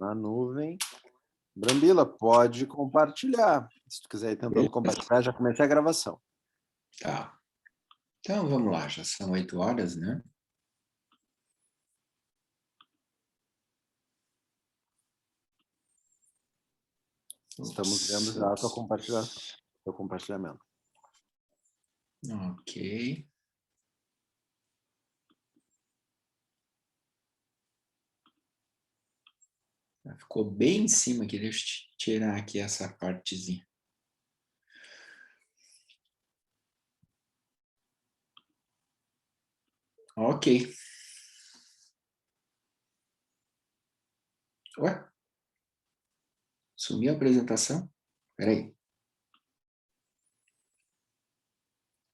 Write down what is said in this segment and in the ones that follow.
na nuvem. Brambila, pode compartilhar. Se tu quiser ir tentando compartilhar, já comecei a gravação. Tá. Então, vamos lá, já são 8 horas, né? Estamos vendo já a tua teu compartilhamento. Ok. Ficou bem em cima aqui, deixa eu tirar aqui essa partezinha. Ok. Ué? Sumiu a apresentação? Espera aí.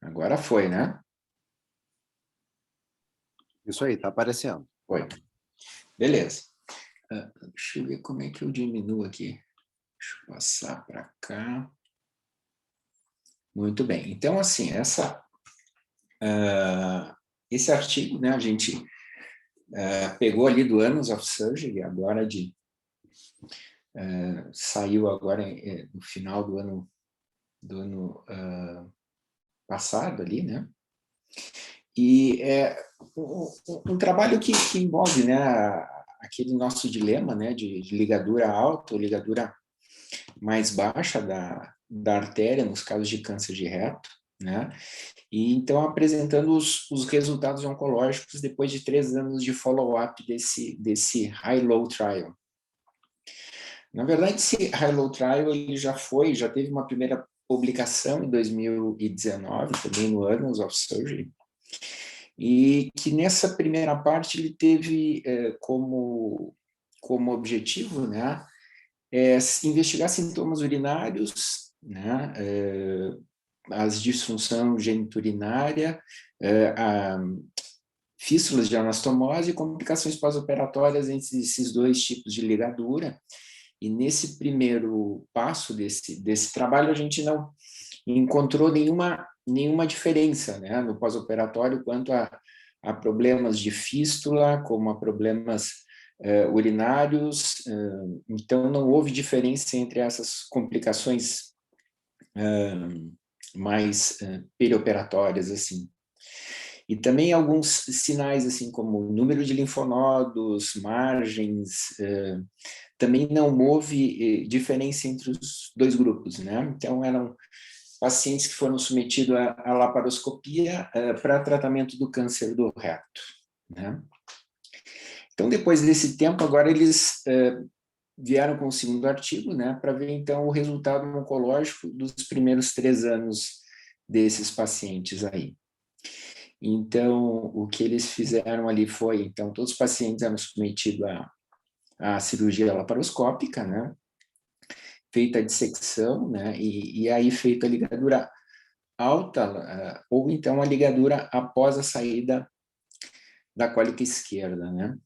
Agora foi, né? Isso aí, está aparecendo. Foi. Beleza. Deixa eu ver como é que eu diminuo aqui. Deixa eu passar para cá. Muito bem. Então, assim, esse artigo, né, a gente pegou ali do Annals of Surgery, agora saiu agora no final do ano passado ali, né? E é um trabalho que envolve, né, aquele nosso dilema, né, de ligadura alta ou ligadura mais baixa da artéria, nos casos de câncer de reto, né? E então apresentando os resultados oncológicos depois de 3 anos de follow-up desse High-Low Trial. Na verdade, esse High-Low Trial ele já teve uma primeira publicação em 2019, também no Annals of Surgery, e que nessa primeira parte ele teve como objetivo, né, investigar sintomas urinários, né, as disfunções geniturinária, fístulas de anastomose e complicações pós-operatórias entre esses dois tipos de ligadura. E nesse primeiro passo desse trabalho, a gente não encontrou nenhuma diferença, né, no pós-operatório quanto a problemas de fístula, como a problemas urinários. Então, não houve diferença entre essas complicações mais perioperatórias, assim. E também alguns sinais, assim, como número de linfonodos, margens, também não houve diferença entre os dois grupos, né? Então, eram pacientes que foram submetidos à laparoscopia para tratamento do câncer do reto, né? Então, depois desse tempo, agora eles vieram com o segundo artigo, né, para ver, então, o resultado oncológico dos primeiros 3 anos desses pacientes aí. Então, o que eles fizeram ali foi, então, todos os pacientes eram submetidos à cirurgia laparoscópica, né, feita a dissecção, né, e aí feita a ligadura alta, ou então a ligadura após a saída da cólica esquerda, né.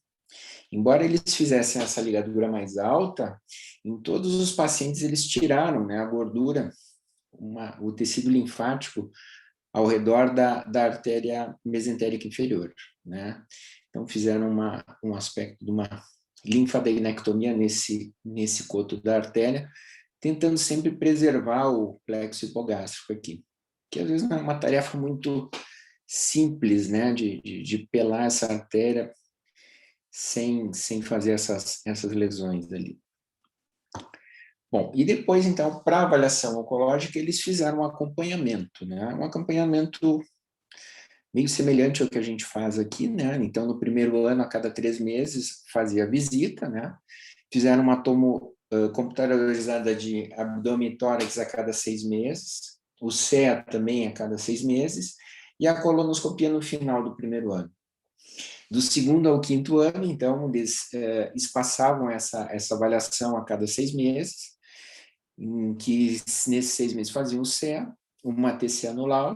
Embora eles fizessem essa ligadura mais alta, em todos os pacientes eles tiraram, né, a gordura, o tecido linfático ao redor da artéria mesentérica inferior, né? Então fizeram um aspecto de uma linfadenectomia nesse coto da artéria, tentando sempre preservar o plexo hipogástrico aqui, que às vezes não é uma tarefa muito simples, né, de pelar essa artéria sem fazer essas lesões ali. Bom, e depois, então, para avaliação oncológica, eles fizeram um acompanhamento, né? Um acompanhamento meio semelhante ao que a gente faz aqui, né? Então, no primeiro ano, a cada 3 meses, fazia visita, né? Fizeram uma tomo computadorizada de abdômen e tórax a cada 6 meses, o CEA também a cada 6 meses, e a colonoscopia no final do primeiro ano. Do segundo ao quinto ano, então, eles espaçavam essa avaliação a cada 6 meses, em que nesses 6 meses faziam o CEA, uma TC anular,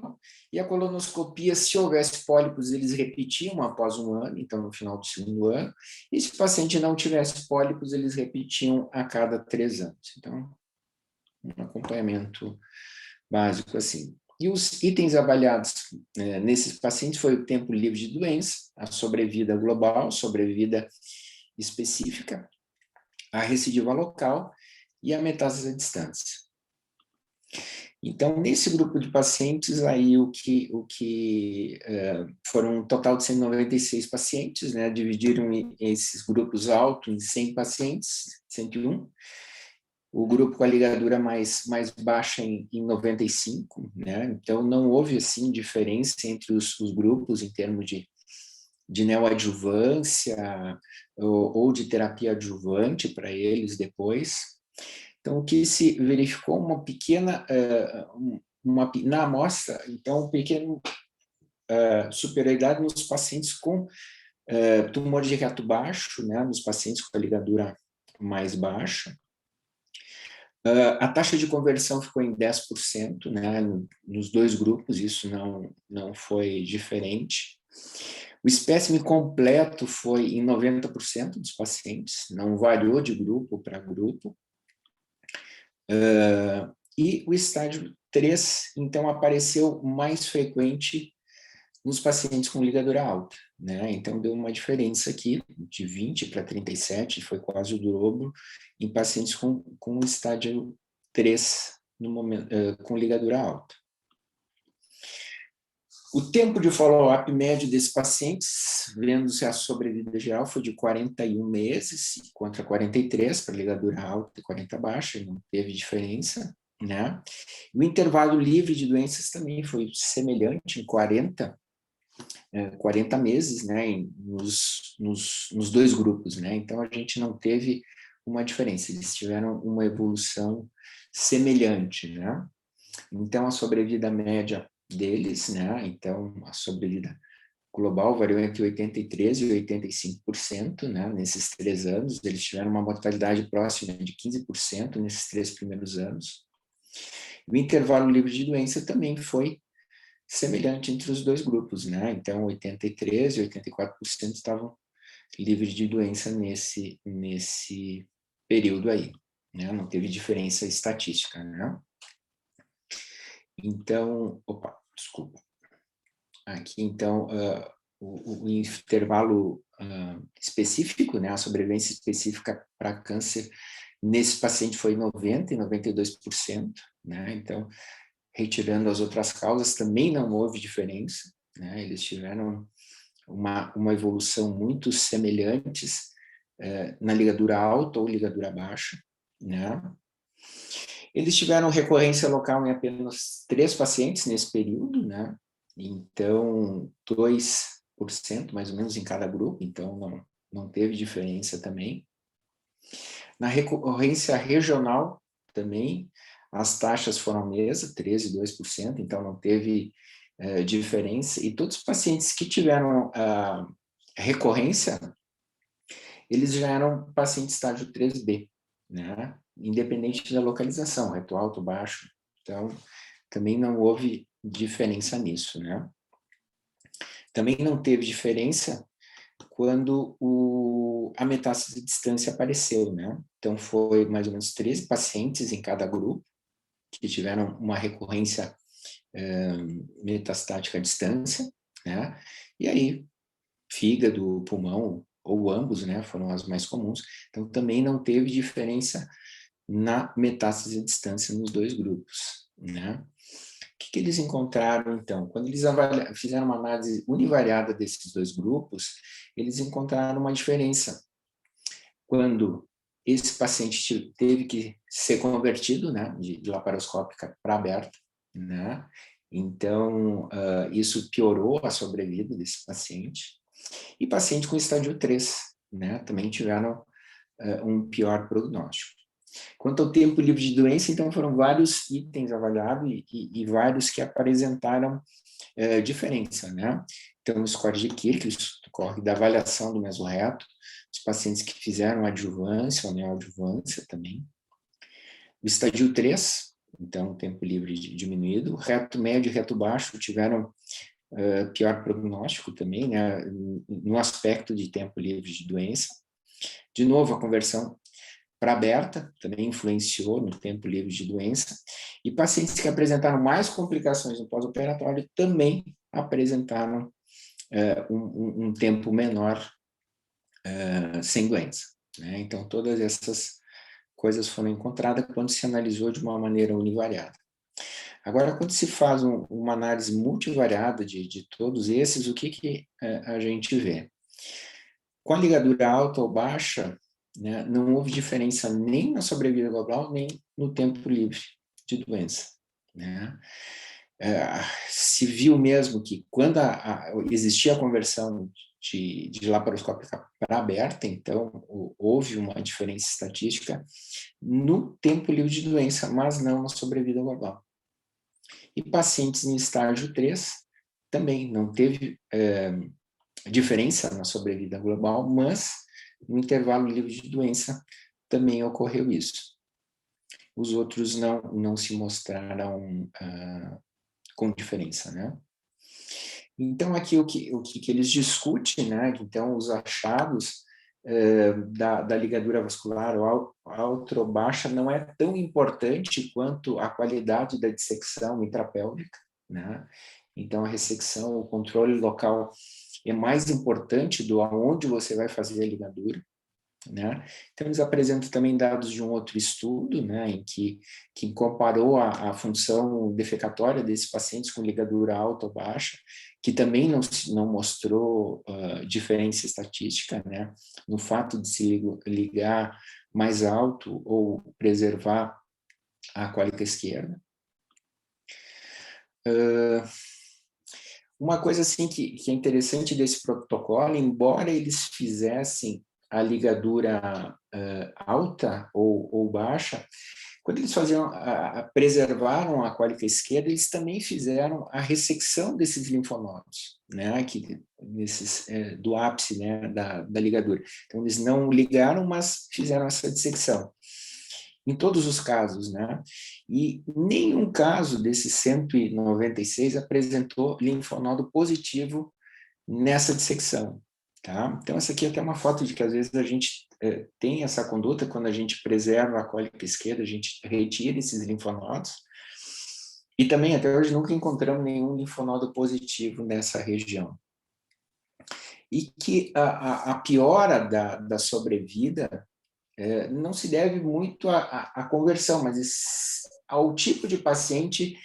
e a colonoscopia, se houvesse pólipos, eles repetiam após um ano, então no final do segundo ano, e se o paciente não tivesse pólipos, eles repetiam a cada 3 anos. Então, um acompanhamento básico assim. E os itens avaliados nesses pacientes foi o tempo livre de doença, a sobrevida global, sobrevida específica, a recidiva local e a metástase à distância. Então, nesse grupo de pacientes, aí foram um total de 196 pacientes, né? Dividiram esses grupos alto em 100 pacientes, 101. O grupo com a ligadura mais baixa em 95, né? Então, não houve, assim, diferença entre os grupos em termos de neoadjuvância ou de terapia adjuvante para eles depois. Então, o que se verificou uma pequena, na amostra, então, um pequeno superioridade nos pacientes com tumor de reto baixo, né, nos pacientes com a ligadura mais baixa. A taxa de conversão ficou em 10%, né, nos dois grupos, isso não foi diferente. O espécime completo foi em 90% dos pacientes, não variou de grupo para grupo. E o estágio 3, então, apareceu mais frequente nos pacientes com ligadura alta, né? Então, deu uma diferença aqui, de 20 para 37, foi quase o dobro, em pacientes com estágio 3, no momento, com ligadura alta. O tempo de follow-up médio desses pacientes, vendo-se a sobrevida geral, foi de 41 meses, contra 43 para ligadura alta e 40 baixa, não teve diferença, né? O intervalo livre de doenças também foi semelhante, em 40 meses, né, nos dois grupos, né? Então, a gente não teve uma diferença, eles tiveram uma evolução semelhante, né? Então, a sobrevida média deles, né? Então, a sobrevida global variou entre 83% e 85%, né? Nesses 3 anos, eles tiveram uma mortalidade próxima de 15% nesses 3 primeiros anos. O intervalo livre de doença também foi semelhante entre os dois grupos, né? Então, 83% e 84% estavam livres de doença nesse período aí, né? Não teve diferença estatística, né? Então, desculpa. Aqui, então, o intervalo específico, né, a sobrevivência específica para câncer nesse paciente foi 90% e 92%, né? Então, retirando as outras causas, também não houve diferença, né? Eles tiveram uma evolução muito semelhantes na ligadura alta ou ligadura baixa, né? Eles tiveram recorrência local em apenas 3 pacientes nesse período, né? Então, 2% mais ou menos em cada grupo, então não teve diferença também. Na recorrência regional também, as taxas foram a mesma, 13% e 2%, então não teve diferença. E todos os pacientes que tiveram recorrência, eles já eram pacientes estágio 3B, né? Independente da localização, reto alto, baixo. Então, também não houve diferença nisso, né? Também não teve diferença quando a metástase de distância apareceu, né? Então, foi mais ou menos 13 pacientes em cada grupo que tiveram uma recorrência metastática à distância, né? E aí, fígado, pulmão, ou ambos, né? Foram as mais comuns. Então, também não teve diferença na metástase à distância nos dois grupos, né? O que eles encontraram, então? Quando eles fizeram uma análise univariada desses dois grupos, eles encontraram uma diferença. Quando esse paciente teve que ser convertido, né, de laparoscópica para aberta, né? Então, isso piorou a sobrevida desse paciente. E paciente com estágio 3, né, também tiveram um pior prognóstico. Quanto ao tempo livre de doença, então foram vários itens avaliados e vários que apresentaram diferença, né? Então, o score de Kirk, isso ocorre da avaliação do mesorreto, os pacientes que fizeram adjuvância ou neoadjuvância também. O estágio 3, então, tempo livre diminuído. O reto médio e reto baixo tiveram pior prognóstico também, né? No aspecto de tempo livre de doença. De novo, a conversão para aberta também influenciou no tempo livre de doença, e pacientes que apresentaram mais complicações no pós-operatório também apresentaram um tempo menor sem doença, né? Então, todas essas coisas foram encontradas quando se analisou de uma maneira univariada. Agora, quando se faz uma análise multivariada de todos esses, o que a gente vê? Com a ligadura alta ou baixa, né, não houve diferença nem na sobrevida global, nem no tempo livre de doença, né? Se viu mesmo que quando existia a conversão de laparoscópica para aberta, então houve uma diferença estatística no tempo livre de doença, mas não na sobrevida global. E pacientes em estágio 3 também não teve diferença na sobrevida global, mas no intervalo livre de doença também ocorreu isso. Os outros não se mostraram com diferença, né? Então, aqui o que eles discutem, né? Então, os achados da ligadura vascular alta ou baixa não é tão importante quanto a qualidade da dissecção intrapélvica, né? Então, a ressecção, o controle local é mais importante do aonde você vai fazer a ligadura, né? Então, eles apresentam também dados de um outro estudo, né, em que comparou a função defecatória desses pacientes com ligadura alta ou baixa, que também não mostrou diferença estatística, né, no fato de se ligar mais alto ou preservar a cólica esquerda. Uma coisa assim que é interessante desse protocolo, embora eles fizessem a ligadura alta ou baixa, quando eles preservaram a cólica esquerda, eles também fizeram a ressecção desses linfonodos, né, do ápice, né, da ligadura. Então, eles não ligaram, mas fizeram essa dissecção. Em todos os casos, né? E nenhum caso desses 196 apresentou linfonodo positivo nessa dissecção, tá? Então, essa aqui é até uma foto de que às vezes a gente tem essa conduta, quando a gente preserva a cólica esquerda, a gente retira esses linfonodos, e também até hoje nunca encontramos nenhum linfonodo positivo nessa região. E que a piora da sobrevida não se deve muito à conversão, mas ao tipo de paciente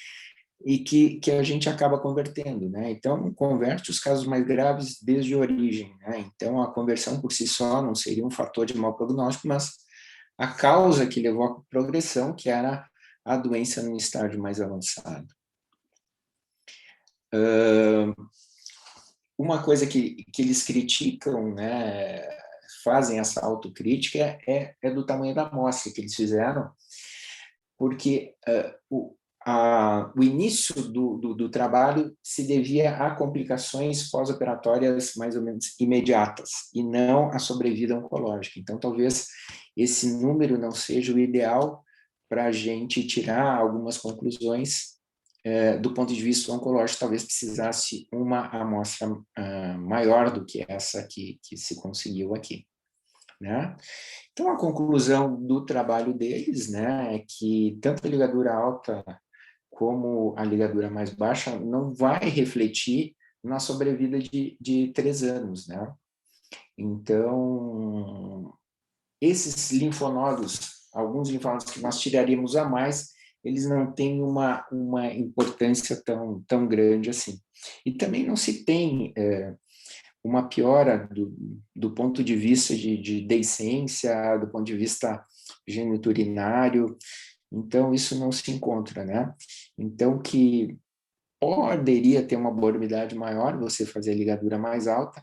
e que a gente acaba convertendo, né? Então, converte os casos mais graves desde a origem, né? Então, a conversão por si só não seria um fator de mau prognóstico, mas a causa que levou à progressão, que era a doença num estágio mais avançado. Uma coisa que eles criticam, né, fazem essa autocrítica, é do tamanho da amostra que eles fizeram, porque o início do trabalho se devia a complicações pós-operatórias mais ou menos imediatas, e não a sobrevida oncológica. Então, talvez esse número não seja o ideal para a gente tirar algumas conclusões do ponto de vista oncológico. Talvez precisasse uma amostra maior do que essa que se conseguiu aqui, né? Então, a conclusão do trabalho deles, né, é que tanto a ligadura alta como a ligadura mais baixa não vai refletir na sobrevida de 3 anos, né? Então, esses linfonodos, alguns linfonodos que nós tiraríamos a mais, eles não têm uma importância tão grande assim. E também não se tem uma piora do ponto de vista de deiscência, do ponto de vista geniturinário. Então, isso não se encontra, né? Então, que poderia ter uma morbidade maior, você fazer a ligadura mais alta,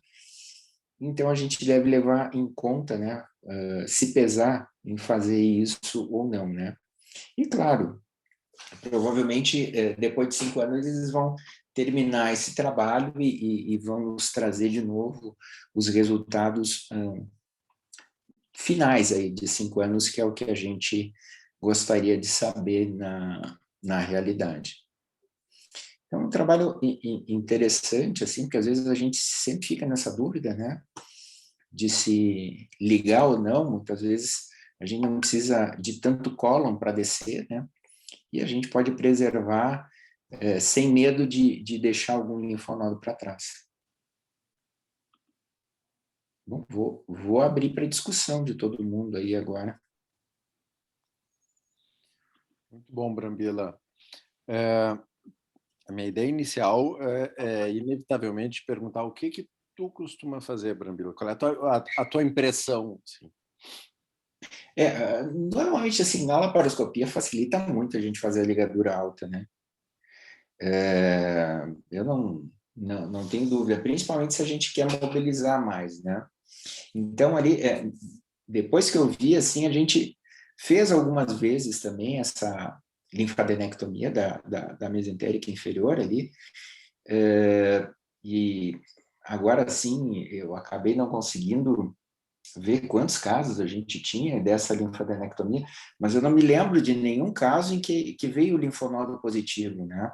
então a gente deve levar em conta, né, se pesar em fazer isso ou não, né? E claro, provavelmente depois de 5 anos eles vão terminar esse trabalho e vão nos trazer de novo os resultados finais aí de 5 anos, que é o que a gente gostaria de saber na realidade. Então, é um trabalho interessante, assim, porque às vezes a gente sempre fica nessa dúvida, né, de se ligar ou não. Muitas vezes a gente não precisa de tanto cólon para descer, né, e a gente pode preservar sem medo de deixar algum linfonodo para trás. Bom, vou abrir para discussão de todo mundo aí agora. Muito bom, Brambila. A minha ideia inicial é inevitavelmente perguntar o que tu costuma fazer, Brambila? Qual é a tua impressão? Assim? Normalmente, assim, na laparoscopia facilita muito a gente fazer a ligadura alta, né? Eu não tenho dúvida, principalmente se a gente quer mobilizar mais, né? Então, ali, depois que eu vi, assim, a gente fez algumas vezes também essa linfadenectomia da mesentérica inferior ali, e agora sim, eu acabei não conseguindo ver quantos casos a gente tinha dessa linfadenectomia, mas eu não me lembro de nenhum caso em que veio o linfonodo positivo, né?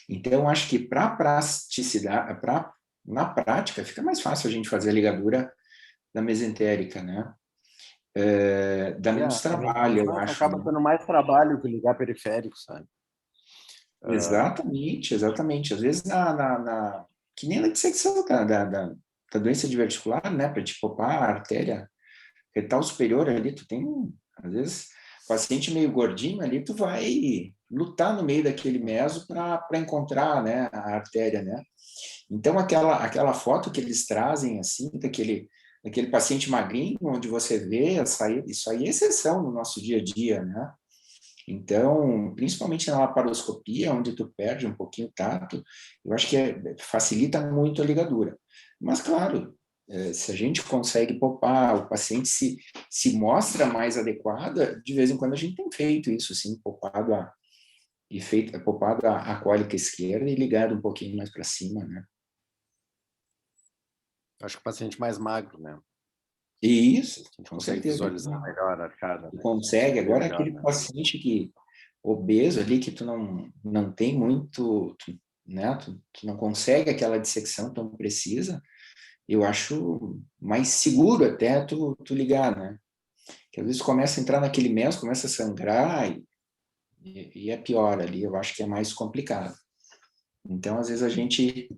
Então, acho que para praticidade, na prática, fica mais fácil a gente fazer a ligadura da mesentérica, né? Dá menos A minha trabalho, eu impressão é que acho, acaba né? tendo mais trabalho que ligar periférico, sabe? Exatamente, exatamente. Às vezes, que nem na dissecção da doença diverticular, né? Para te popar a artéria retal superior ali, tu tem, às vezes, paciente meio gordinho ali, tu vai lutar no meio daquele meso para encontrar, né, a artéria, né? Então, aquela foto que eles trazem, assim, daquele paciente magrinho, onde você vê isso aí é exceção no nosso dia a dia, né? Então, principalmente na laparoscopia, onde tu perde um pouquinho o tato, eu acho que facilita muito a ligadura. Mas, claro, se a gente consegue poupar, o paciente se mostra mais adequada, de vez em quando a gente tem feito isso, assim, poupado a cólica esquerda e ligado um pouquinho mais para cima, né? Acho que o paciente mais magro, né? E isso, A gente com consegue certeza. visualizar melhor a arcada, Tu né? A gente consegue. consegue ver Agora, melhor, aquele né? paciente obeso ali, que tu não tem muito, né? Tu não consegue aquela dissecção tão precisa, eu acho mais seguro até tu ligar, né? Que às vezes começa a entrar naquele meso, começa a sangrar e é pior ali, eu acho que é mais complicado. Então, às vezes a gente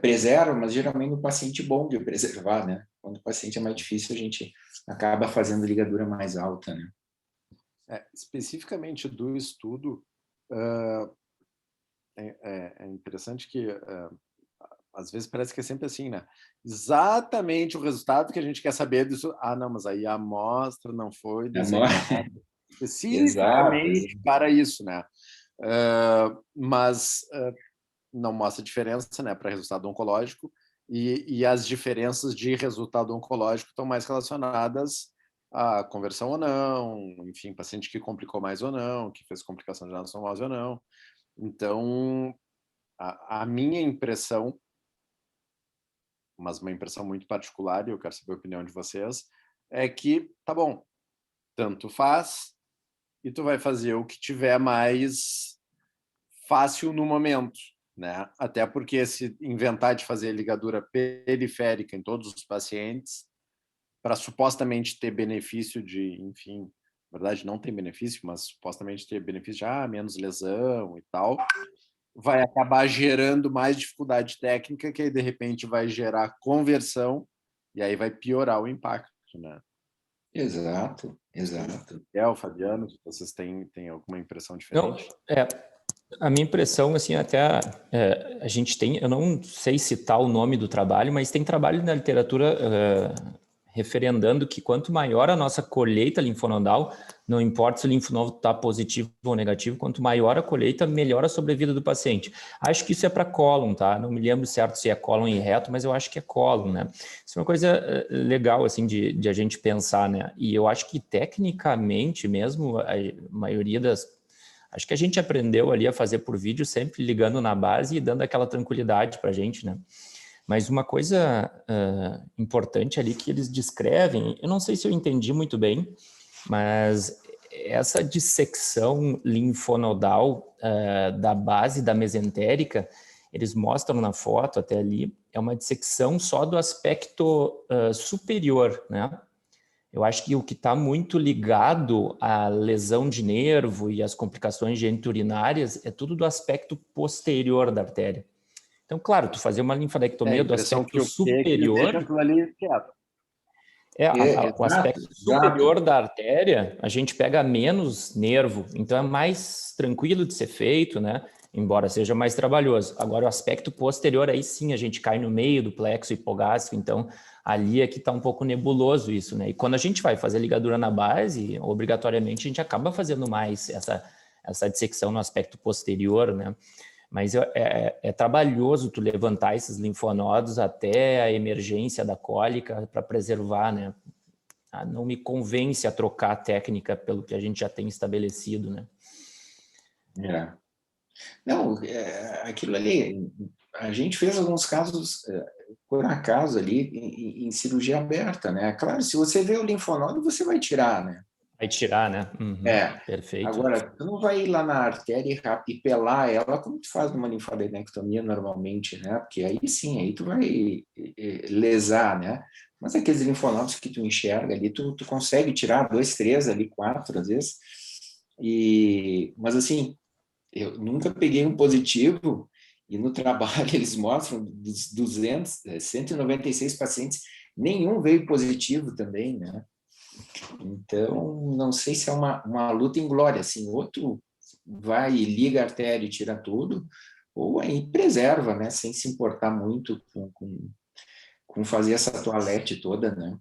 preserva, mas geralmente no paciente bom de preservar, né? Quando o paciente é mais difícil, a gente acaba fazendo ligadura mais alta, né? Especificamente do estudo, é interessante que às vezes parece que é sempre assim, né? Exatamente o resultado que a gente quer saber disso. Ah, não, mas aí a amostra não foi dissecada Exato. especificamente para isso, né? Mas não mostra diferença, né, para resultado oncológico, e as diferenças de resultado oncológico estão mais relacionadas à conversão ou não, enfim, paciente que complicou mais ou não, que fez complicação de anastomosia ou não. Então, a minha impressão, mas uma impressão muito particular, e eu quero saber a opinião de vocês, é que, tá bom, tanto faz, e tu vai fazer o que tiver mais fácil no momento, né? Até porque se inventar de fazer ligadura periférica em todos os pacientes, para supostamente ter benefício de, enfim, na verdade não tem benefício, mas supostamente ter benefício de menos lesão e tal, vai acabar gerando mais dificuldade técnica, que aí de repente vai gerar conversão e aí vai piorar o impacto, né? Exato, exato. Fabiano, vocês têm alguma impressão Não, diferente? a minha impressão, assim, até a gente tem, eu não sei citar o nome do trabalho, mas tem trabalho na literatura referendando que quanto maior a nossa colheita linfonodal, não importa se o linfonodo está positivo ou negativo, quanto maior a colheita, melhor a sobrevida do paciente. Acho que isso é para cólon, tá? Não me lembro certo se é cólon e reto, mas eu acho que é cólon, né? Isso é uma coisa legal, assim, de a gente pensar, né? E eu acho que tecnicamente mesmo, a maioria acho que a gente aprendeu ali a fazer por vídeo, sempre ligando na base e dando aquela tranquilidade para a gente, né? Mas uma coisa importante ali que eles descrevem, eu não sei se eu entendi muito bem, mas essa dissecção linfonodal da base da mesentérica, eles mostram na foto até ali, é uma dissecção só do aspecto superior, né? Eu acho que o que está muito ligado à lesão de nervo e às complicações geniturinárias é tudo do aspecto posterior da artéria. Então, claro, tu fazer uma linfadectomia do aspecto que superior... aquilo ali quieto. O aspecto superior da artéria, a gente pega menos nervo, então é mais tranquilo de ser feito, né? Embora seja mais trabalhoso. Agora, o aspecto posterior, aí sim, a gente cai no meio do plexo hipogástrico, então ali é que está um pouco nebuloso isso, né? E quando a gente vai fazer ligadura na base, obrigatoriamente a gente acaba fazendo mais essa dissecção no aspecto posterior, né? Mas é trabalhoso tu levantar esses linfonodos até a emergência da cólica para preservar, né? Não me convence a trocar a técnica pelo que a gente já tem estabelecido, né? Não, aquilo ali, a gente fez alguns casos, por acaso, ali, em cirurgia aberta, né? Claro, se você vê o linfonodo, você vai tirar, né? Vai tirar, né? Uhum, perfeito. Agora, tu não vai ir lá na artéria e pelar ela como tu faz numa linfadenectomia normalmente, né? Porque aí sim, aí tu vai lesar, né? Mas aqueles linfonodos que tu enxerga ali, tu consegue tirar 2, 3, ali 4 às vezes. Mas assim, eu nunca peguei um positivo e no trabalho eles mostram dos 196 pacientes, nenhum veio positivo também, né? Então, não sei se é uma luta inglória, assim, outro vai e liga a artéria e tira tudo, ou aí preserva, né, sem se importar muito com fazer essa toalete toda, né?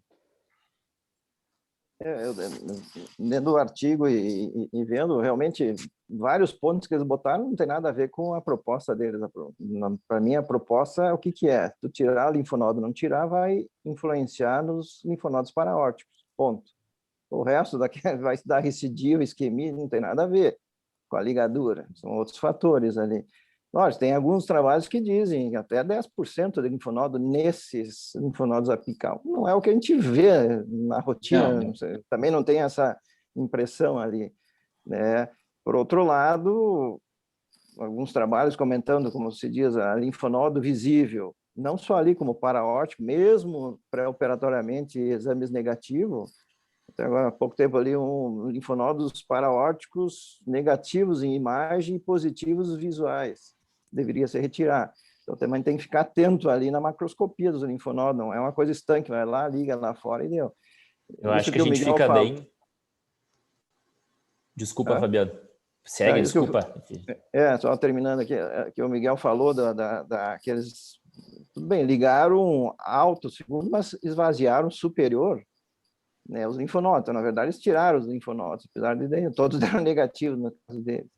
Lendo o artigo e vendo, realmente, vários pontos que eles botaram não tem nada a ver com a proposta deles. Para mim, a proposta é o que é? Tu tirar linfonodo, não tirar, vai influenciar nos linfonodos paraórticos, ponto. O resto daqui vai dar recidiva, isquemia, não tem nada a ver com a ligadura, são outros fatores ali. Lógico, tem alguns trabalhos que dizem até 10% de linfonodo nesses linfonodos apical. Não é o que a gente vê na rotina, não sei, também não tem essa impressão ali, né? Por outro lado, alguns trabalhos comentando, como se diz, a linfonodo visível, não só ali como paraórtico, mesmo pré-operatoriamente exames negativos. Até agora, há pouco tempo ali, linfonodos paraórticos negativos em imagem e positivos visuais. Deveria se retirar. Então, também tem que ficar atento ali na macroscopia dos linfonodos. Não é uma coisa estanque, vai lá, liga lá fora e deu. Eu acho que a gente fica bem... Desculpa, Fabiano. Segue, desculpa. Só terminando aqui, que o Miguel falou daqueles... Tudo bem, ligaram alto segundo, mas esvaziaram superior, né, os linfonodos. Então, na verdade, eles tiraram os linfonodos, apesar de todos deram negativo no caso deles.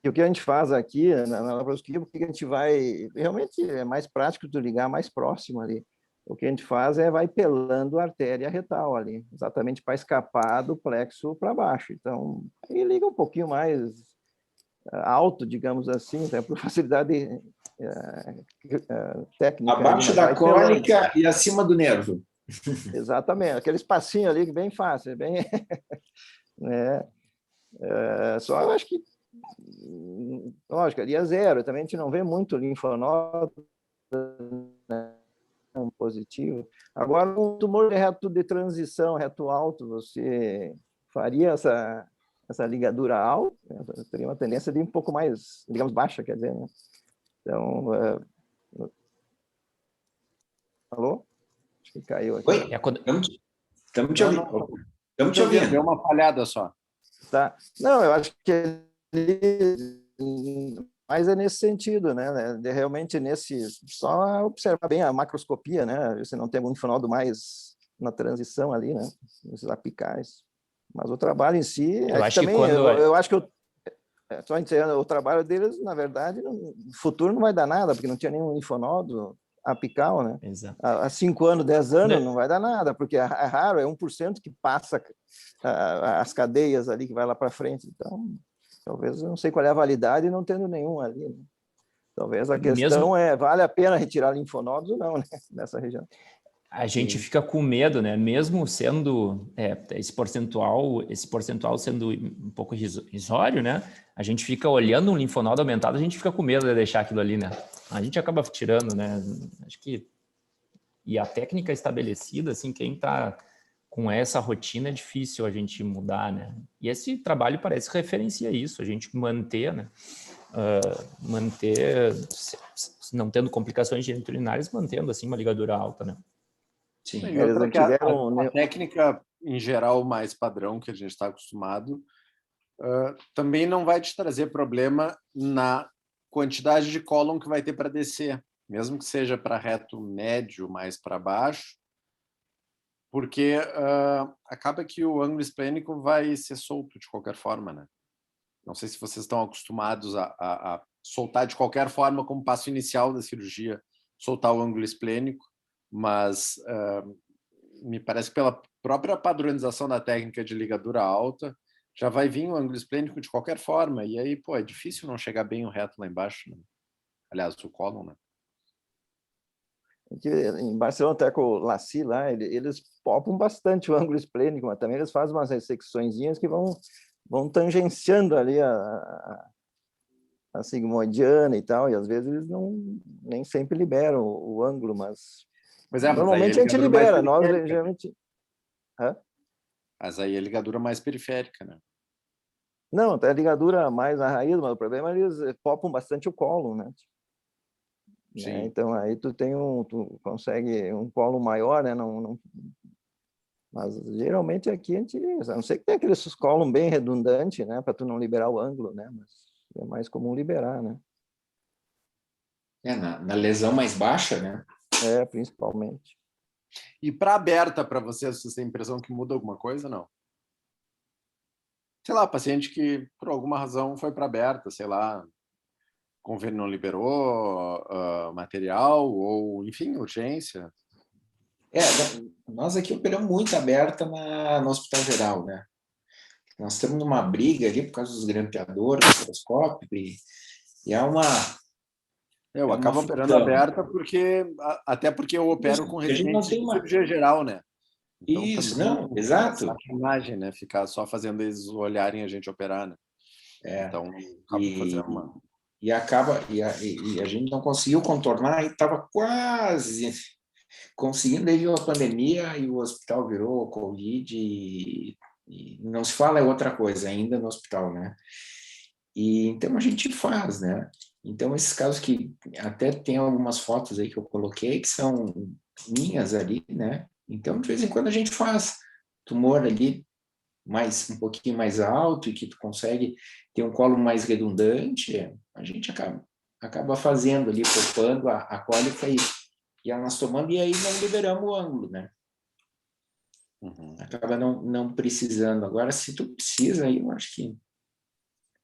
E o que a gente faz aqui, na laparoscopia, o que a gente vai... Realmente é mais prático tu ligar mais próximo ali. O que a gente faz vai pelando a artéria retal ali, exatamente para escapar do plexo para baixo. Então, aí liga um pouquinho mais alto, digamos assim, até por facilidade técnica. Abaixo da cólica e acima do nervo. Exatamente, aquele espacinho ali, bem fácil, bem... né? Só eu acho que, lógico, ali é zero, também a gente não vê muito linfonodo, né, positivo. Agora, um tumor reto de transição, reto alto, você faria essa ligadura alta? Teria uma tendência de um pouco mais, digamos, baixa, quer dizer, né? Então, alô? Acho que caiu aqui. Oi? Estamos te ouvindo. Estamos te ouvindo. Deu uma falhada só. Tá. Não, eu acho que mas é nesse sentido, né? Realmente só observar bem a macroscopia, né? Você não tem um linfonodo mais na transição ali, né? Esses apicais. Mas o trabalho em si, eu acho também, que quando... eu acho que só encerrando, o trabalho deles, na verdade, no futuro não vai dar nada, porque não tinha nenhum linfonodo apical, né? Exato. Há 5 anos, 10 anos, não vai dar nada, porque é raro, é 1% que passa as cadeias ali, que vai lá para frente. Então, talvez, eu não sei qual é a validade, não tendo nenhum ali, né? Talvez a questão vale a pena retirar linfonodos ou não, né? Nessa região. A gente fica com medo, né? Mesmo sendo esse percentual sendo um pouco irrisório, né? A gente fica olhando um linfonodo aumentado, a gente fica com medo de deixar aquilo ali, né? A gente acaba tirando, né? Acho que... E a técnica estabelecida, assim, quem está com essa rotina é difícil a gente mudar, né? E esse trabalho parece que referencia isso, a gente manter, né? manter, não tendo complicações geniturinárias, mantendo assim uma ligadura alta, né? Sim. E Eles outra não que a tiveram... técnica, em geral, mais padrão que a gente está acostumado, também não vai te trazer problema na quantidade de cólon que vai ter para descer, mesmo que seja para reto médio, mais para baixo, porque acaba que o ângulo esplênico vai ser solto de qualquer forma, né? Não sei se vocês estão acostumados a soltar de qualquer forma como passo inicial da cirurgia, soltar o ângulo esplênico, mas me parece que pela própria padronização da técnica de ligadura alta, já vai vir o ângulo esplênico de qualquer forma, e aí, pô, é difícil não chegar bem o reto lá embaixo, né? Aliás, o cólon, né? Em Barcelona, até com o Lacy lá, eles popam bastante o ângulo esplênico, mas também eles fazem umas ressecçõezinhas que vão tangenciando ali a sigmoidiana e tal, e às vezes eles nem sempre liberam o ângulo, mas Mas aí normalmente a gente libera, nós geralmente... Hã? Mas aí é ligadura mais periférica, né? Não, até a ligadura mais na raiz, mas o problema é eles popam bastante o cólon, né? Sim. Então aí tu consegue um cólon maior, né? Mas geralmente aqui a gente, a não ser que tenha aqueles cólon bem redundante, né? Para tu não liberar o ângulo, né? Mas é mais comum liberar, né? Na lesão mais baixa, né? Principalmente. E para aberta, para vocês tem a impressão que muda alguma coisa, não? Sei lá, paciente que por alguma razão foi para aberta, sei lá, convênio não liberou material, ou enfim, urgência. Nós aqui operamos muito aberta no Hospital Geral, né? Nós estamos numa briga ali por causa dos grampeadores, do microscópio, e há uma... Eu acabo operando função. aberta até porque eu opero com A gente não residentes tem de cirurgia geral, né? Então, Isso, também não, exato. sacanagem, né? Ficar só fazendo eles olharem a gente operar, né? Então, acabo fazendo uma... E a gente não conseguiu contornar e estava quase conseguindo, daí veio a pandemia e o hospital virou Covid e não se fala é outra coisa ainda no hospital, né? E então a gente faz, né? Então esses casos que até tem algumas fotos aí que eu coloquei que são minhas ali, né? Então de vez em quando a gente faz tumor ali um pouquinho mais alto e que tu consegue ter um colo mais redundante, a gente acaba fazendo ali, poupando a cólica e anastomando, e aí não liberamos o ângulo, né? Uhum. Acaba não precisando. Agora, se tu precisa, aí eu acho que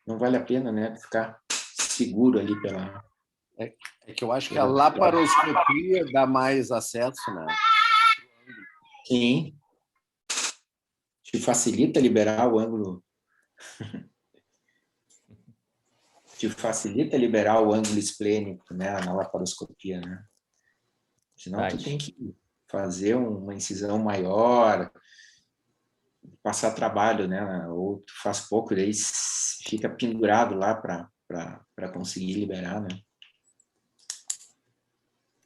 não vale a pena, né? Ficar seguro ali pela... É que eu acho que a laparoscopia dá mais acesso, né? Sim. Te facilita liberar o ângulo. Te facilita liberar o ângulo esplênico, né? Na laparoscopia, né? Senão tu tem que fazer uma incisão maior, passar trabalho, né? Ou tu faz pouco, daí fica pendurado lá para conseguir liberar, né?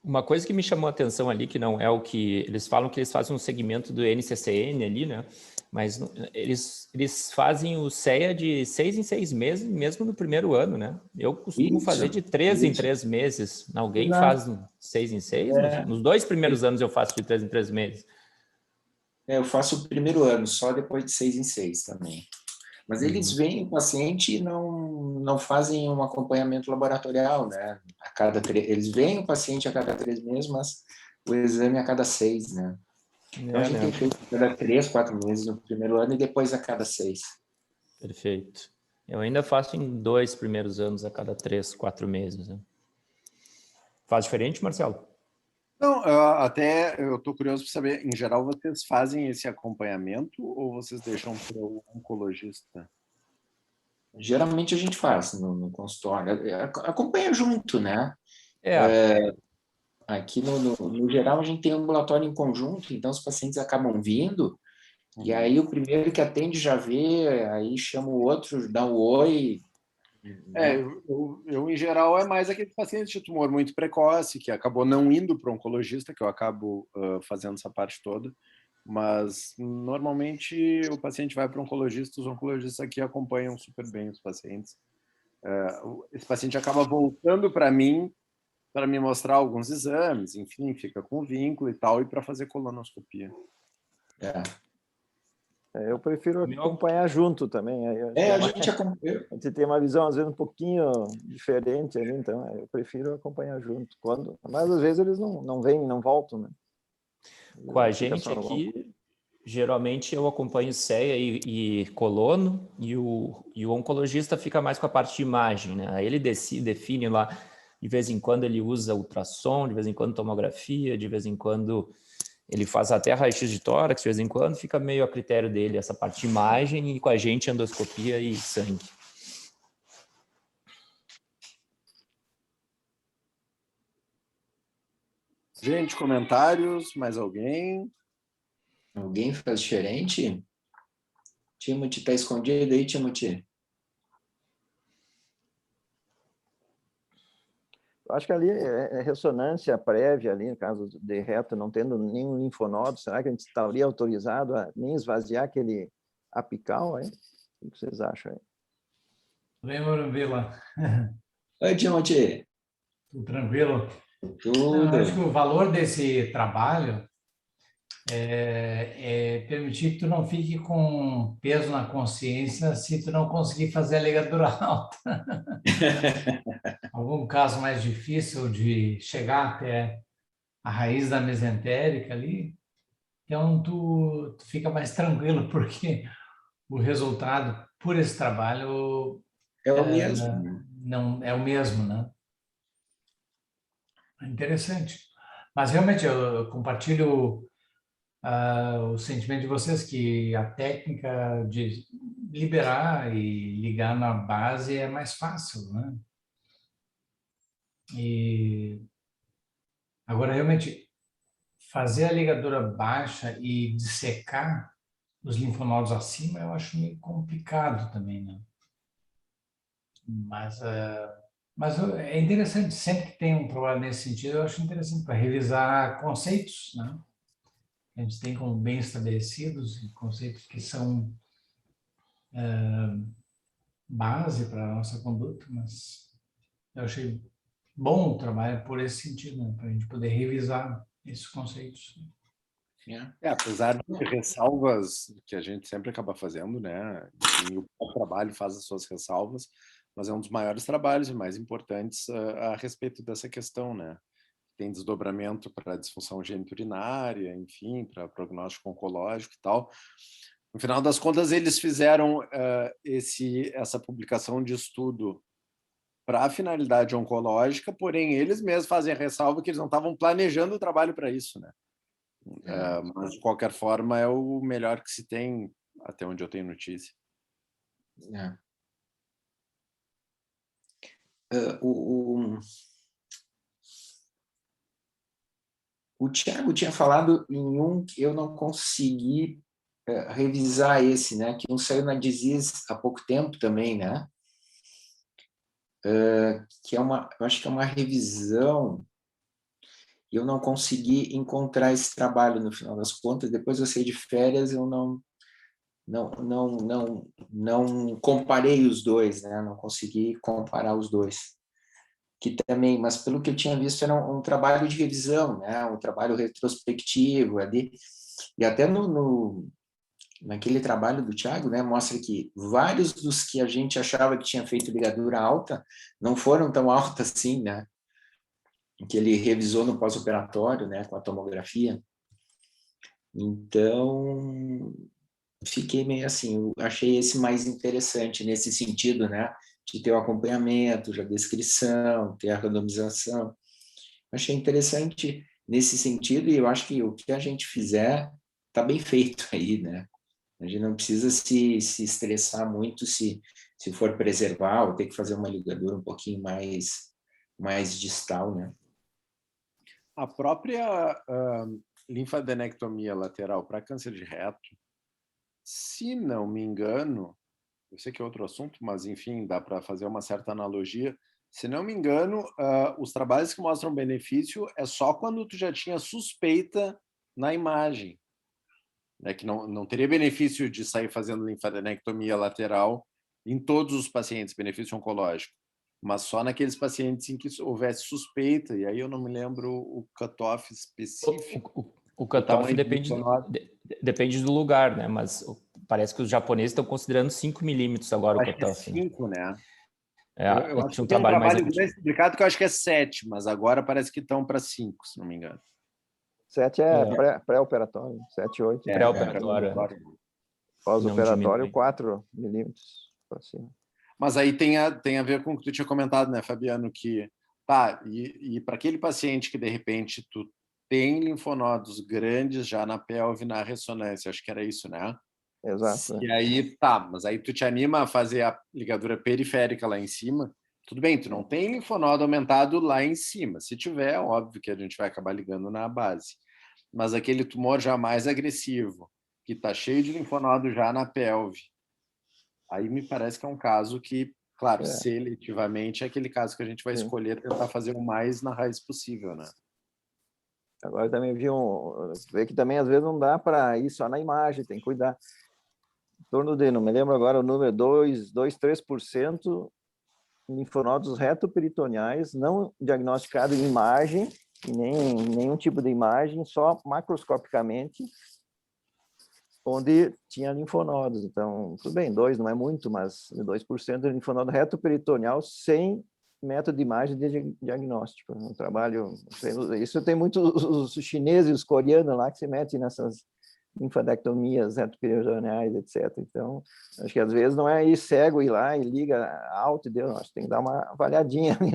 Uma coisa que me chamou a atenção ali, que não é o que... Eles falam que eles fazem um segmento do NCCN ali, né? Mas eles fazem o CEA de 6 em 6 meses, mesmo no primeiro ano, né? Eu costumo fazer de 3 em 3 meses. Alguém faz 6 em 6? Nos 2 primeiros anos eu faço de 3 em 3 meses. Eu faço o primeiro ano, só depois de 6 em 6 também. Mas eles veem o paciente e não fazem um acompanhamento laboratorial, né? Eles veem o paciente a cada 3 meses, mas o exame a cada 6, né? Então a gente tem feito a cada 3, 4 meses no primeiro ano e depois a cada 6. Perfeito. Eu ainda faço em 2 primeiros anos a cada 3, 4 meses. Né? Faz diferente, Marcelo? Não, até eu estou curioso para saber, em geral, vocês fazem esse acompanhamento ou vocês deixam para o oncologista? Geralmente a gente faz no consultório, acompanha junto, né? Aqui no geral a gente tem ambulatório em conjunto, então os pacientes acabam vindo, e aí o primeiro que atende já vê, aí chama o outro, dá um oi. Né? Eu, em geral, é mais aquele paciente de tumor muito precoce, que acabou não indo para o oncologista, que eu acabo fazendo essa parte toda, mas normalmente o paciente vai para o oncologista, os oncologistas aqui acompanham super bem os pacientes. esse paciente acaba voltando para mim para me mostrar alguns exames, enfim, fica com vínculo e tal, e para fazer colonoscopia. Eu prefiro acompanhar junto também. A gente acompanha. A gente tem uma visão, às vezes, um pouquinho diferente ali, então eu prefiro acompanhar junto. Mas, às vezes, eles não vêm, não voltam, né? Com a gente aqui, geralmente eu acompanho CEA e colono, e o oncologista fica mais com a parte de imagem, né? Aí ele define lá, de vez em quando ele usa ultrassom, de vez em quando tomografia, de vez em quando ele faz até raio-x de tórax, de vez em quando, fica meio a critério dele essa parte de imagem, e com a gente endoscopia e sangue. Gente, comentários? Mais alguém? Alguém faz diferente? Timothy está escondido aí, Timothy? Eu acho que ali é ressonância prévia, ali, no caso de reto, não tendo nenhum linfonodo, será que a gente estaria autorizado a nem esvaziar aquele apical? Aí? O que vocês acham aí? Bem, Morumbi-la. Oi, Timothy. Tudo tranquilo? Tudo. Eu acho que o valor desse trabalho é permitir que tu não fique com peso na consciência se tu não conseguir fazer a ligadura alta. Algum caso mais difícil de chegar até a raiz da mesentérica ali, então tu fica mais tranquilo, porque o resultado por esse trabalho é o mesmo. Não é o mesmo, né? É interessante. Mas realmente eu compartilho o sentimento de vocês que a técnica de liberar e ligar na base é mais fácil, né? E agora realmente fazer a ligadura baixa e dissecar os linfonodos acima eu acho meio complicado também, né? Mas é interessante, sempre que tem um trabalho nesse sentido, eu acho interessante para revisar conceitos, né? A gente tem como bem estabelecidos, conceitos que são base para a nossa conduta, mas eu achei bom o trabalho por esse sentido, né? Para a gente poder revisar esses conceitos. Apesar de ressalvas que a gente sempre acaba fazendo, né? E o trabalho faz as suas ressalvas, mas é um dos maiores trabalhos e mais importantes a respeito dessa questão, né? Tem desdobramento para disfunção geniturinária, enfim, para prognóstico oncológico e tal. No final das contas, eles fizeram essa publicação de estudo para a finalidade oncológica, porém, eles mesmos fazem a ressalva que eles não estavam planejando o trabalho para isso, né? Mas, de qualquer forma, é o melhor que se tem, até onde eu tenho notícia. O Thiago tinha falado em um que eu não consegui revisar esse, né? Que um saiu na Disease há pouco tempo também, né? Que é eu acho que é uma revisão, e eu não consegui encontrar esse trabalho no final das contas. Depois eu saí de férias, eu não comparei os dois, né? Não consegui comparar os dois. Que também, mas pelo que eu tinha visto, era um trabalho de revisão, né? Um trabalho retrospectivo ali, e até naquele trabalho do Thiago, né, mostra que vários dos que a gente achava que tinha feito ligadura alta não foram tão altas assim, né? Que ele revisou no pós-operatório, né, com a tomografia. Então, fiquei meio assim, eu achei esse mais interessante nesse sentido, né, de ter o acompanhamento, a descrição, ter a randomização. Achei interessante nesse sentido, e eu acho que o que a gente fizer está bem feito aí, né? A gente não precisa se estressar muito se for preservar ou ter que fazer uma ligadura um pouquinho mais distal, né? A própria linfadenectomia lateral para câncer de reto, se não me engano, eu sei que é outro assunto, mas enfim, dá para fazer uma certa analogia. Se não me engano, os trabalhos que mostram benefício é só quando tu já tinha suspeita na imagem, né, que não teria benefício de sair fazendo linfadenectomia lateral em todos os pacientes, benefício oncológico, mas só naqueles pacientes em que houvesse suspeita, e aí eu não me lembro o cutoff específico. O cutoff depende do lugar, né? Mas parece que os japoneses estão considerando 5 milímetros agora o cutoff. 5, né? Eu acho que um tem um trabalho mais explicado que eu acho que é 7, mas agora parece que estão para 5, se não me engano. 7 é pré-operatório, 7, 8. Pré-operatório. Pós-operatório, 4 milímetros para cima. Mas aí tem a ver com o que tu tinha comentado, né, Fabiano, que e para aquele paciente que de repente tu tem linfonodos grandes já na pelve, na ressonância, acho que era isso, né? Exato. E aí, mas aí tu te anima a fazer a ligadura periférica lá em cima, tudo bem, tu não tem linfonodo aumentado lá em cima, se tiver, óbvio que a gente vai acabar ligando na base, mas aquele tumor já mais agressivo, que está cheio de linfonodo já na pelve, aí me parece que é um caso que, claro, seletivamente é aquele caso que a gente vai escolher tentar fazer o mais na raiz possível, né? Agora também vê que também às vezes não dá para ir só na imagem, tem que cuidar. Em torno de, não me lembro agora o número, 3% linfonodos retoperitoneais não diagnosticados em imagem, nem nenhum tipo de imagem, só macroscopicamente, onde tinha linfonodos. Então, tudo bem, 2 não é muito, mas 2% de linfonodo retoperitoneal sem método de imagem de diagnóstico. Um trabalho, isso tem muitos os chineses e os coreanos lá que se metem nessas linfadectomias retoperitoneais, etc. Então, acho que às vezes não é ir cego, ir lá e liga alto e deu, acho que tem que dar uma avaliadinha ali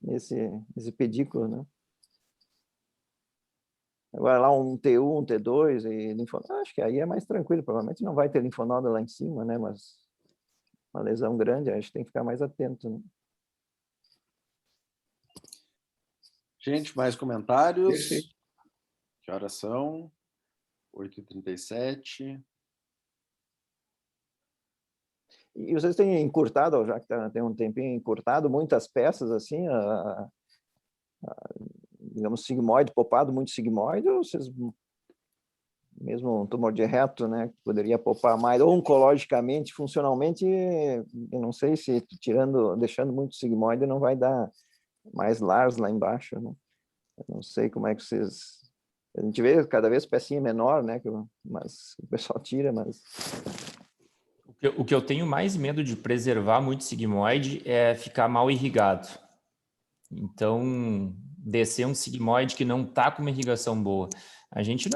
nesse pedículo, né? Agora lá um T1, um T2 e linfonodo, acho que aí é mais tranquilo, provavelmente não vai ter linfonodo lá em cima, né? Mas uma lesão grande, acho que tem que ficar mais atento, né? Gente, mais comentários? Perfeito. Que horas são? 8h37. E vocês têm encurtado, já que tem um tempinho, encurtado muitas peças, assim, digamos, sigmoide, popado muito sigmoide, ou vocês, mesmo um tumor de reto, né, poderia popar mais, oncologicamente, funcionalmente, eu não sei se deixando muito sigmoide não vai dar mais Lars lá embaixo, né? Eu não sei como é que vocês... A gente vê cada vez pecinha menor, né, mas o pessoal tira, mas... O que eu tenho mais medo de preservar muito sigmoide é ficar mal irrigado. Então, descer um sigmoide que não está com uma irrigação boa. A gente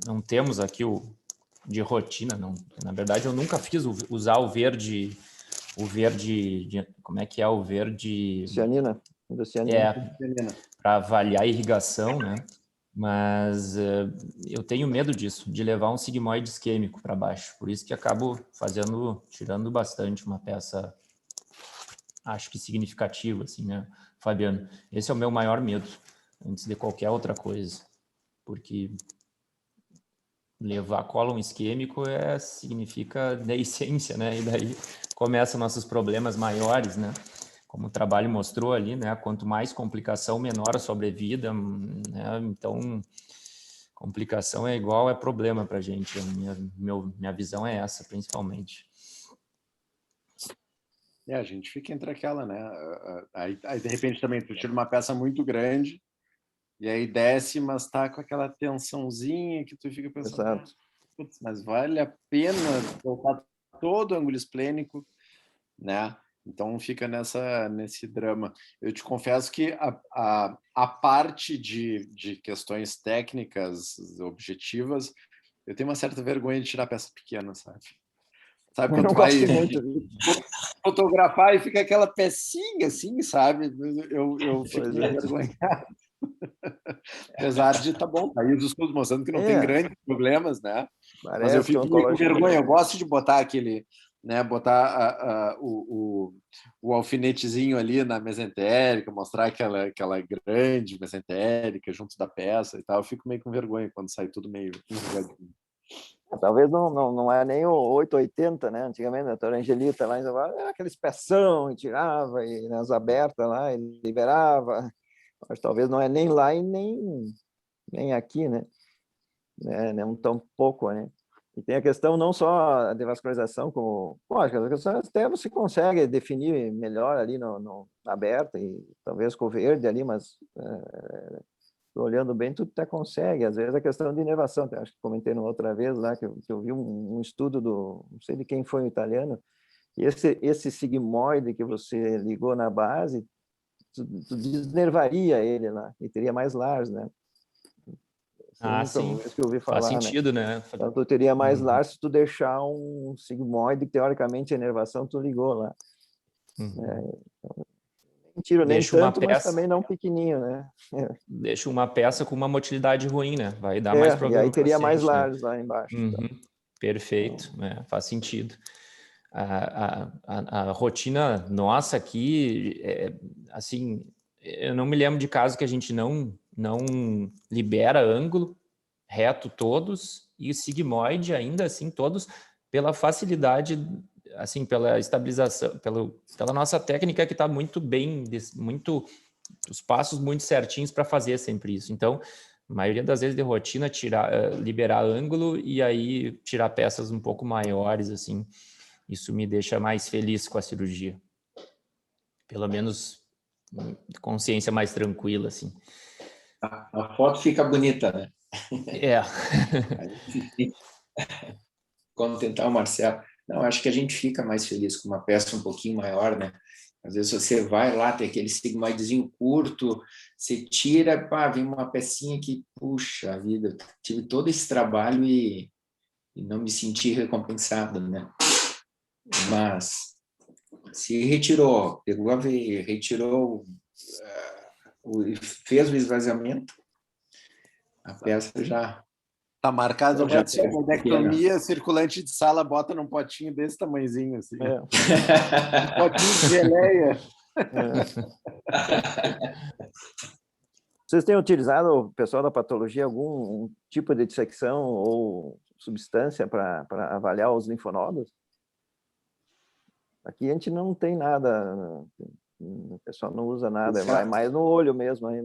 não temos aqui de rotina, não. Na verdade, eu nunca fiz usar o verde, como é que é o verde? Cianina. Para avaliar a irrigação, né? Mas eu tenho medo disso, de levar um sigmoide isquêmico para baixo. Por isso que acabo tirando bastante uma peça, acho que significativa, assim, né, Fabiano? Esse é o meu maior medo, antes de qualquer outra coisa. Porque levar cólon isquêmico significa deiscência, né? E daí começam nossos problemas maiores, né? Como o trabalho mostrou ali, né? Quanto mais complicação, menor a sobrevida, né? Então, complicação é problema para a gente. Minha visão é essa, principalmente. A gente fica entre aquela, né? Aí, de repente, também tu tira uma peça muito grande e aí desce, mas tá com aquela tensãozinha que tu fica pensando, putz, mas vale a pena voltar todo o ângulo esplênico, né? Então fica nesse drama. Eu te confesso que a parte de questões técnicas objetivas, eu tenho uma certa vergonha de tirar peça pequena, sabe? Sabe quando tu vai fotografar e fica aquela pecinha assim, sabe? Eu fico envergonhado. Apesar de, tá bom, tá aí os estudos mostrando que não tem grandes problemas, né? Mas eu fico com vergonha, eu gosto de botar aquele, né, botar o alfinetezinho ali na mesentérica, mostrar aquela grande mesentérica junto da peça e tal. Eu fico meio com vergonha quando sai tudo meio enrugadinho. Talvez não é nem o 880, né? Antigamente, a doutora Angelita lá era aqueles peção, e tirava, e nas abertas lá, e liberava. Mas talvez não é nem lá e nem aqui, né? Não tão pouco, né? E tem a questão não só de vascularização, como, lógico, as questões até você consegue definir melhor ali no aberto, e talvez com o verde ali, mas olhando bem, tu até consegue. Às vezes a questão de inervação, acho que comentei uma outra vez lá, que eu vi um estudo não sei de quem foi o italiano, e esse sigmoide que você ligou na base, tu desnervaria ele lá, e teria mais Lars, né? Sim. Que eu ouvi falar, faz sentido, né? Então, tu teria mais Lars se tu deixar um sigmoide, que teoricamente a inervação tu ligou lá. Nem tiro nem tanto, mas também não pequenininho, né? Deixa uma peça com uma motilidade ruim, né? Vai dar mais problema. E aí teria mais né? Lars lá embaixo. Então. Perfeito, faz sentido. A rotina nossa aqui, assim, eu não me lembro de caso que a gente não libera ângulo reto todos e sigmoide ainda assim todos pela facilidade, assim, pela estabilização, pela nossa técnica que está muito bem, os passos muito certinhos para fazer sempre isso. Então, a maioria das vezes de rotina, liberar ângulo e aí tirar peças um pouco maiores, assim. Isso me deixa mais feliz com a cirurgia. Pelo menos consciência mais tranquila, assim. A foto fica bonita, né? Contentar o Marcelo. Não, acho que a gente fica mais feliz com uma peça um pouquinho maior, né? Às vezes você vai lá, tem aquele sigmoidezinho curto, você tira, vem uma pecinha que, puxa vida, tive todo esse trabalho e não me senti recompensado, né? Mas se retirou, pegou a veia, retirou, fez o esvaziamento, a peça já... Tá marcado já podectomia, circulante de sala, bota num potinho desse tamanhozinho, assim. Um potinho de geleia. Vocês têm utilizado, o pessoal da patologia, algum tipo de dissecção ou substância para avaliar os linfonodos? Aqui a gente não tem nada, o pessoal não usa nada, vai mais no olho mesmo aí.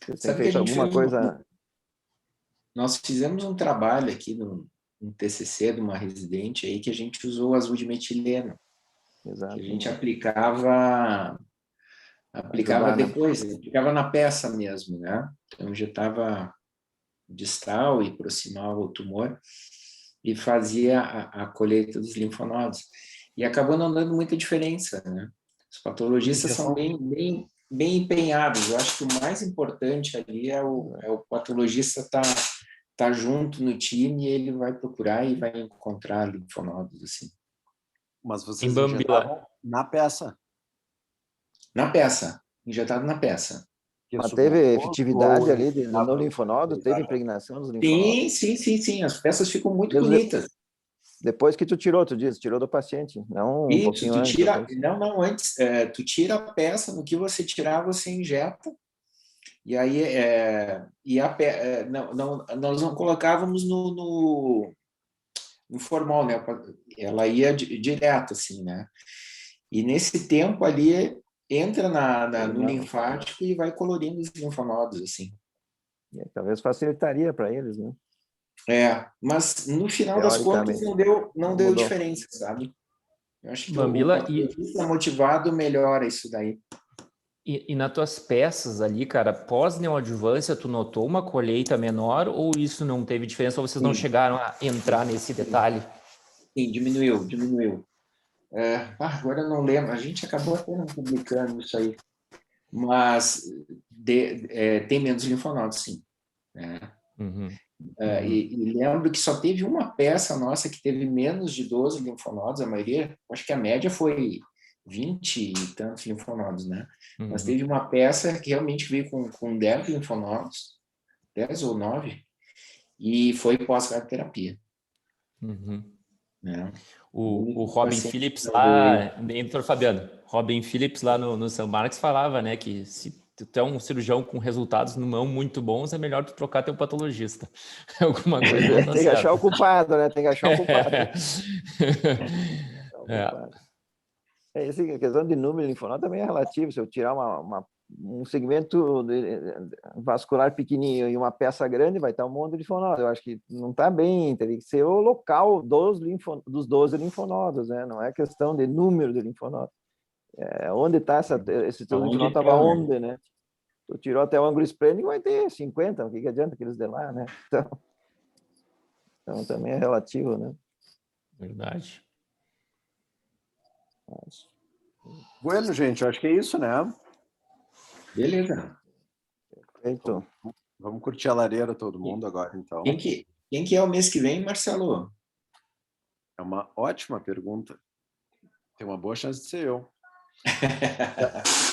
Vocês têm feito alguma coisa... Nós fizemos um trabalho aqui no TCC de uma residente aí que a gente usou azul de metileno. Exato. Que a gente aplicava depois, aplicava na peça mesmo, né? Então injetava distal e proximal o tumor e fazia a colheita dos linfonodos. E acabou não dando muita diferença, né? Os patologistas são bem empenhados. Eu acho que o mais importante ali é o patologista tá junto no time, e ele vai procurar e vai encontrar linfonodos, assim. Mas vocês injetavam na peça? Na peça, injetado na peça. Mas teve efetividade ali no linfonodo? Teve impregnação dos linfonodos? Sim. As peças ficam muito bonitas. Depois que tu tirou, tu diz, tirou do paciente, não um pouquinho antes. Não, antes. Tu tira a peça, no que você tirar, você injeta. E aí, nós não colocávamos no formol, né? Ela ia direto, assim, né? E nesse tempo ali, entra no linfático e vai colorindo os linfonodos, assim. Talvez facilitaria para eles, né? Mas no final das contas não deu diferença, sabe? Eu acho que Bambila, o motivado melhora isso daí. E nas tuas peças ali, cara, pós-neoadjuvância, tu notou uma colheita menor ou isso não teve diferença ou vocês não chegaram a entrar nesse detalhe? Sim, diminuiu. Agora eu não lembro, a gente acabou até não publicando isso aí, mas tem menos linfonodos, sim. E lembro que só teve uma peça nossa que teve menos de 12 linfonodos, a maioria, acho que a média foi 20 e tantos linfonodos, né? Mas teve uma peça que realmente veio com 10 linfonodos, 10 ou 9, e foi pós-radioterapia. Né? O Robin Phillips lá, doutor Fabiano, Robin Phillips lá no São Marcos falava, né, que se tu é um cirurgião com resultados no mão muito bons, é melhor tu trocar teu patologista. Alguma coisa tem que achar o culpado, né? Tem que achar o culpado. Essa questão de número de linfonodo também é relativo. Se eu tirar uma um segmento vascular pequenininho e uma peça grande, vai estar um monte de linfonodo. Eu acho que não está bem, teria que ser o local dos 12 linfonodos, né? Não é questão de número de linfonodos. Onde está esse teu linfonodo, estava onde, né? Tu tirou até o ângulo esplênico, vai ter 50, o que adianta aqueles de lá, né? Então também é relativo, né? Verdade. Bueno, gente, eu acho que é isso, né? Beleza. Perfeito. Vamos curtir a lareira todo mundo agora, então. Quem que é o mês que vem, Marcelo? É uma ótima pergunta. Tem uma boa chance de ser eu.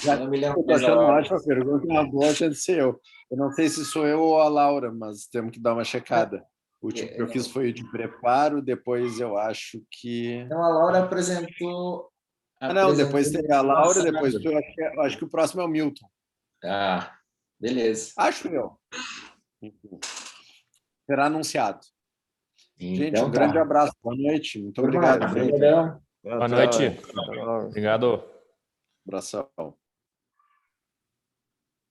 Já não me lembro Eu tô mais a achando uma hora. ótima pergunta, uma boa chance de ser eu. Eu não sei se sou eu ou a Laura, mas temos que dar uma checada. O último que eu fiz foi de preparo, depois eu acho que... Então, a Laura apresentou... não, depois tem a Laura, depois passado. eu acho que o próximo é o Milton. Ah, beleza. Acho eu. Enfim, será anunciado. Gente, Então, um grande tá. abraço. Boa noite. Muito Turma, obrigado. obrigadão. Boa noite. Obrigado. Abração.